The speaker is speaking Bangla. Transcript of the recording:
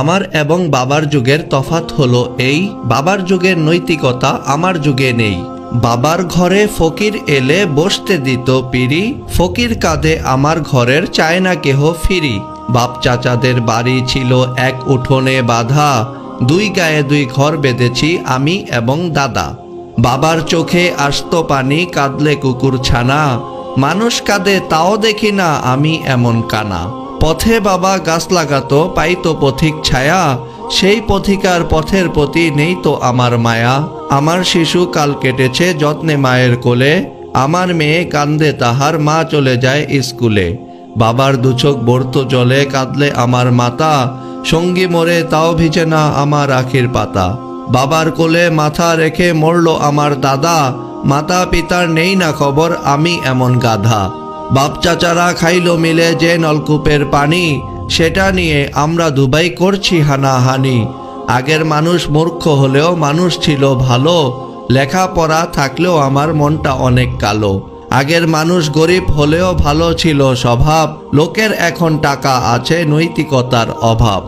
আমার এবং বাবার যুগের তফাৎ হলো এই, বাবার যুগের নৈতিকতা আমার যুগে নেই। বাবার ঘরে ফকির এলে বসতে দিত পিড়ি, ফকির কাঁধে আমার ঘরের চায় না কেহ ফিরি। বাপ চাচাদের বাড়ি ছিল এক উঠোনে বাঁধা, দুই গায়ে দুই ঘর বেঁধেছি আমি এবং দাদা। বাবার চোখে আসতো পানি, কাঁদলে কুকুর ছানা, মানুষ কাঁদে তাও দেখি না আমি এমন কানা। পথে বাবা গাছ লাগাতো, পাইতো পথিক ছায়া, সেই পথিকার পথের প্রতি নেই তো আমার মায়া। আমার শিশু কাল কেটেছে যত্নে মায়ের কোলে, আমার মেয়ে কান্দে তাহার মা চলে যায় স্কুলে। বাবার দুচোখ বর্ত জলে, কাঁদলে আমার মাতা, সঙ্গী মরে তাও ভিজে না আমার আখির পাতা। বাবার কোলে মাথা রেখে মরল আমার দাদা, মাতা পিতার নেই না খবর আমি এমন গাধা। বাপ চাচারা খাইল মিলে যে নলকূপের পানি, সেটা নিয়ে আমরা দুবাই করছি হানাহানি। আগের মানুষ মূর্খ হলেও মানুষ ছিল ভালো, লেখাপড়া থাকলেও আমার মনটা অনেক কালো। আগের মানুষ গরিব হলেও ভালো ছিল স্বভাব, লোকের এখন টাকা আছে নৈতিকতার অভাব।